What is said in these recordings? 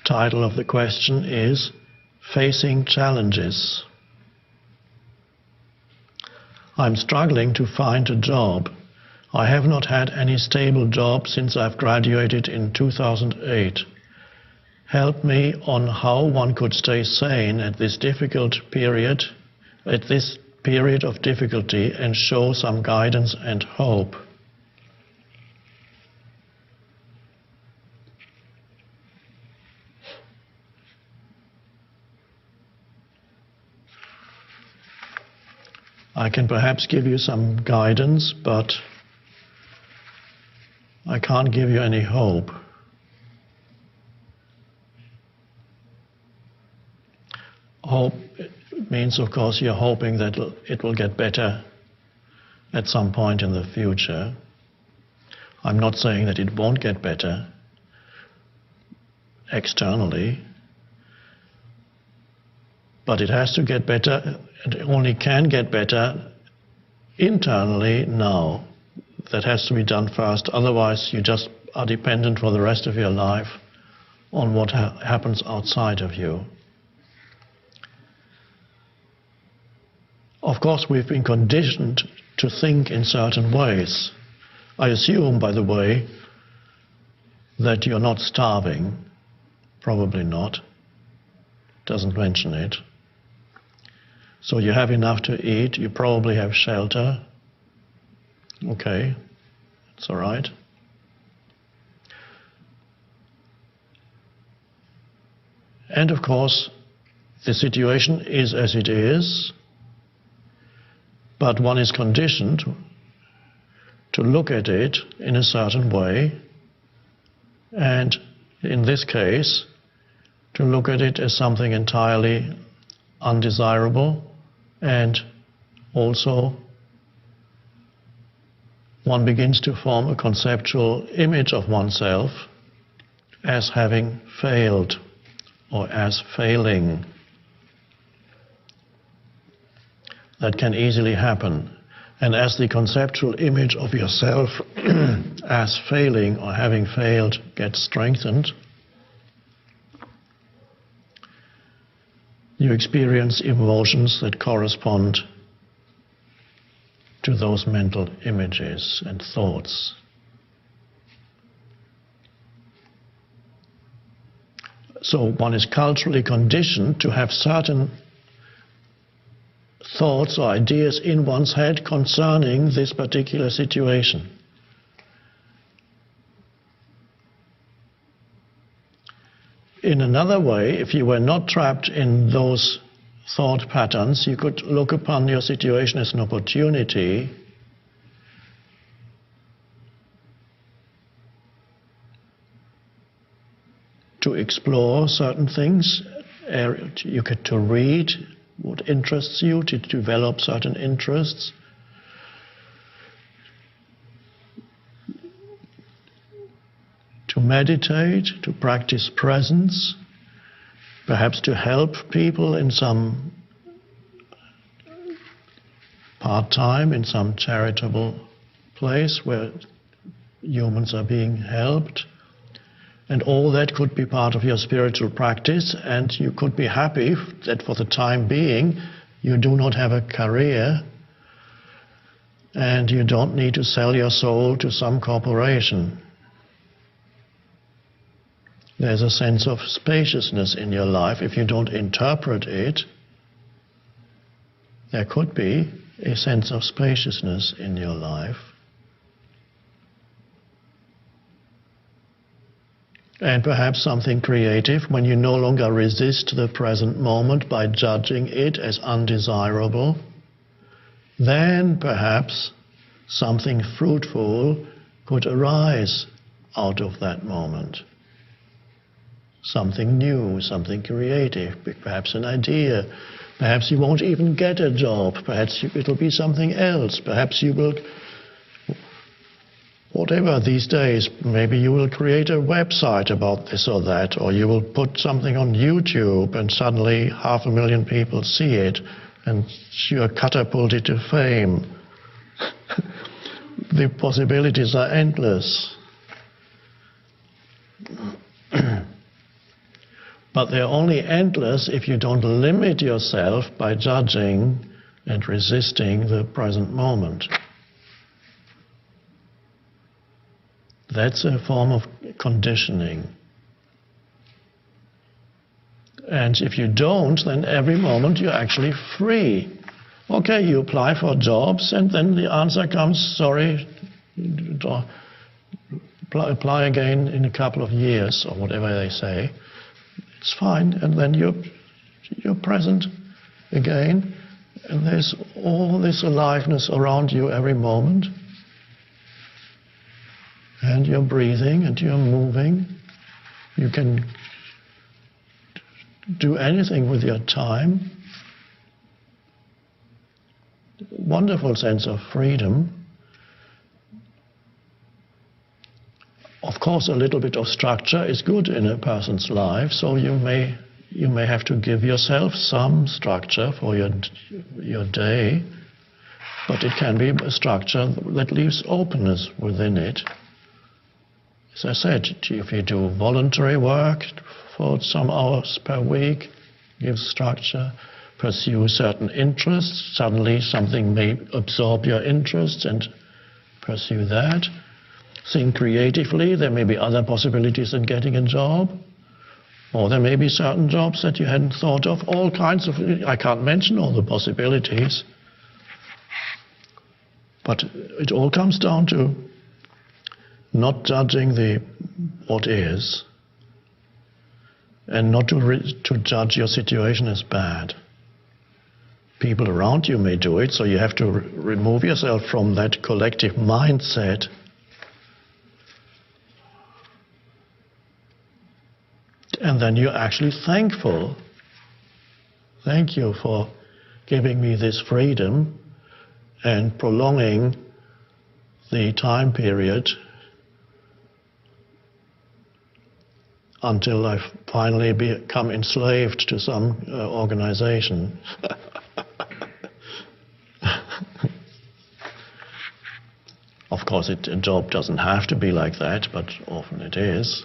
Title of the question is Facing Challenges. I'm struggling to find a job. I have not had any stable job since I've graduated in 2008. Help me on how one could stay sane at this period of difficulty, and show some guidance and hope. I can perhaps give you some guidance, but I can't give you any hope. Hope means, of course, you're hoping that it will get better at some point in the future. I'm not saying that it won't get better externally, but it has to get better. It only can get better internally now. That has to be done first. Otherwise, you just are dependent for the rest of your life on what happens outside of you. Of course, we've been conditioned to think in certain ways. I assume, by the way, that you're not starving. Probably not. Doesn't mention it. So you have enough to eat, you probably have shelter. Okay, that's all right. And of course, the situation is as it is, but one is conditioned to look at it in a certain way, and in this case, to look at it as something entirely undesirable. And also, one begins to form a conceptual image of oneself as having failed or as failing. That can easily happen. And as the conceptual image of yourself as failing or having failed gets strengthened, you experience emotions that correspond to those mental images and thoughts. So one is culturally conditioned to have certain thoughts or ideas in one's head concerning this particular situation. In another way, if you were not trapped in those thought patterns, you could look upon your situation as an opportunity to explore certain things, to read what interests you, to develop certain interests, to meditate, to practice presence, perhaps to help people in some part-time, in some charitable place where humans are being helped. And all that could be part of your spiritual practice, and you could be happy that for the time being you do not have a career and you don't need to sell your soul to some corporation. There's a sense of spaciousness in your life. If you don't interpret it, there could be a sense of spaciousness in your life. And perhaps something creative when you no longer resist the present moment by judging it as undesirable. Then perhaps something fruitful could arise out of that moment. Something new, something creative, perhaps an idea. Perhaps you won't even get a job. Perhaps it'll be something else. Perhaps you will, whatever these days, maybe you will create a website about this or that, or you will put something on YouTube and suddenly 500,000 people see it and you're catapulted to fame. The possibilities are endless. But they're only endless if you don't limit yourself by judging and resisting the present moment. That's a form of conditioning. And if you don't, then every moment you're actually free. Okay, you apply for jobs, and then the answer comes, sorry, apply again in a couple of years, or whatever they say. It's fine, and then you're present again, and there's all this aliveness around you every moment. And you're breathing, and you're moving. You can do anything with your time. Wonderful sense of freedom. Of course, a little bit of structure is good in a person's life, so you may have to give yourself some structure for your day, but it can be a structure that leaves openness within it. As I said, if you do voluntary work for some hours per week, gives structure. Pursue certain interests, suddenly something may absorb your interests and pursue that. Think creatively, there may be other possibilities than getting a job. Or there may be certain jobs that you hadn't thought of, all kinds of, I can't mention all the possibilities. But it all comes down to not judging what is, and not to judge your situation as bad. People around you may do it, so you have to remove yourself from that collective mindset. And then you're actually thankful. Thank you for giving me this freedom and prolonging the time period until I finally become enslaved to some organization. Of course, a job doesn't have to be like that, but often it is.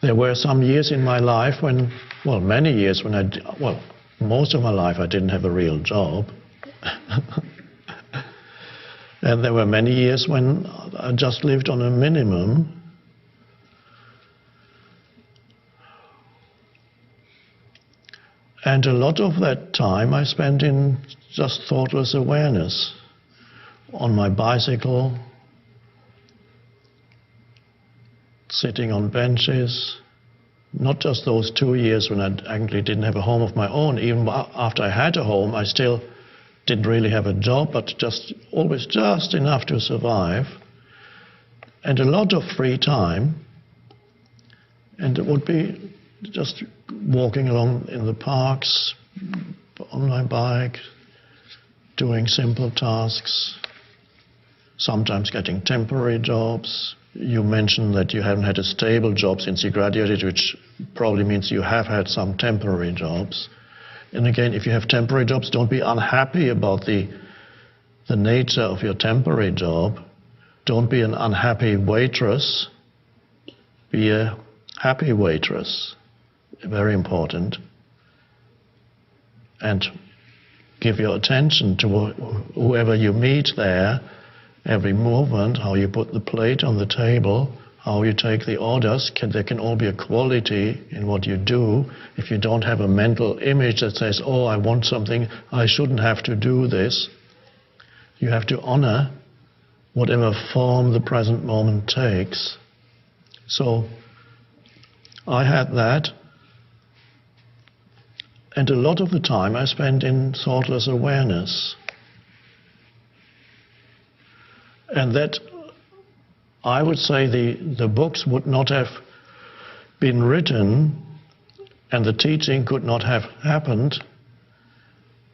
There were some years in my life when, many years when most of my life I didn't have a real job. And there were many years when I just lived on a minimum. And a lot of that time I spent in just thoughtless awareness, on my bicycle, sitting on benches. Not just those 2 years when I actually didn't have a home of my own. Even after I had a home, I still didn't really have a job, but always just enough to survive. And a lot of free time. And it would be just walking along in the parks, on my bike, doing simple tasks, sometimes getting temporary jobs. You mentioned that you haven't had a stable job since you graduated, which probably means you have had some temporary jobs. And again, if you have temporary jobs, don't be unhappy about the nature of your temporary job. Don't be an unhappy waitress. Be a happy waitress. Very important. And give your attention to whoever you meet there. Every movement, how you put the plate on the table, how you take the orders, there can all be a quality in what you do. If you don't have a mental image that says, oh, I want something, I shouldn't have to do this, you have to honor whatever form the present moment takes. So I had that, and a lot of the time I spent in thoughtless awareness. And that, I would say, the books would not have been written and the teaching could not have happened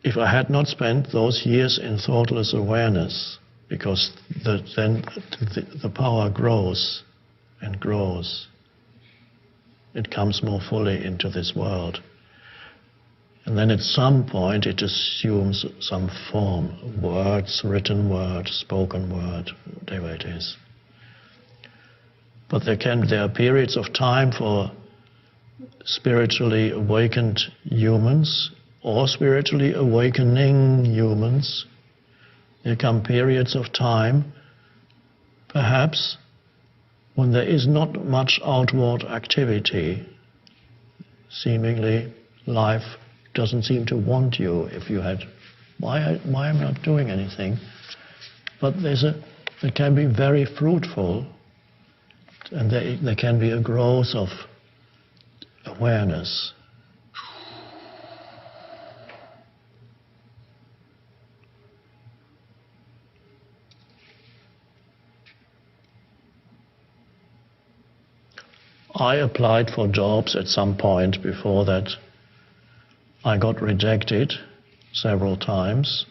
if I had not spent those years in thoughtless awareness, because then the power grows. and grows. It comes more fully into this world. And then at some point it assumes some form, words, written word, spoken word, whatever it is. But there are periods of time for spiritually awakened humans or spiritually awakening humans. There come periods of time, perhaps, when there is not much outward activity. Seemingly, life doesn't seem to want you. If you had, why am I not doing anything? But it can be very fruitful, and there can be a growth of awareness. I applied for jobs at some point before that. I got rejected several times.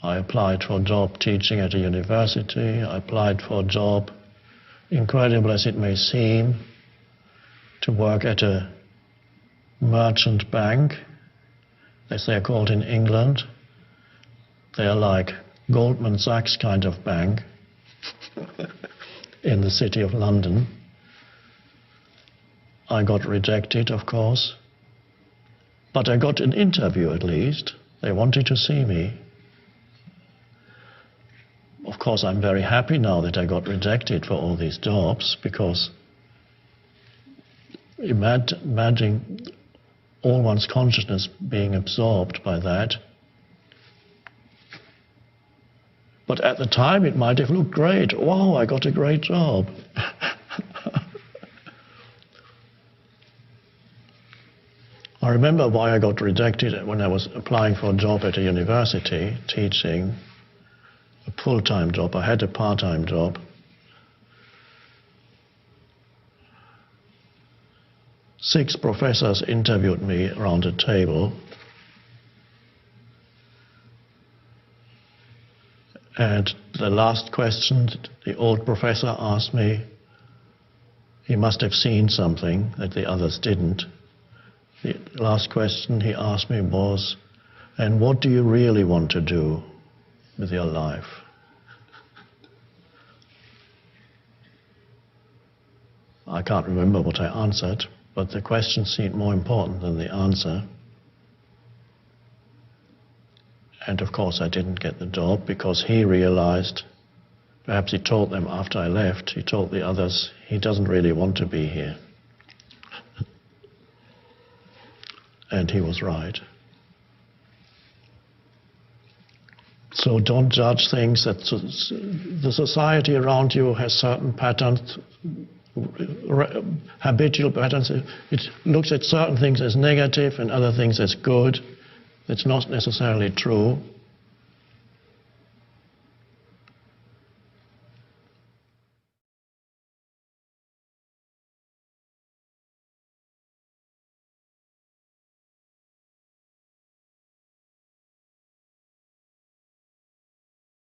I applied for a job teaching at a university. I applied for a job, incredible as it may seem, to work at a merchant bank, as they're called in England. They're like Goldman Sachs kind of bank in the city of London. I got rejected, of course, but I got an interview at least. They wanted to see me. Of course, I'm very happy now that I got rejected for all these jobs, because imagine all one's consciousness being absorbed by that. But at the time it might have looked great. Wow, I got a great job. I remember why I got rejected when I was applying for a job at a university, teaching, a full-time job. I had a part-time job. 6 professors interviewed me around a table. And the last question the old professor asked me, he must have seen something that the others didn't. The last question he asked me was, and what do you really want to do with your life? I can't remember what I answered, but the question seemed more important than the answer. And of course I didn't get the job, because he realized, perhaps he told them after I left, he told the others, he doesn't really want to be here. And he was right. So don't judge things. That the society around you has certain patterns, habitual patterns. It looks at certain things as negative and other things as good. It's not necessarily true.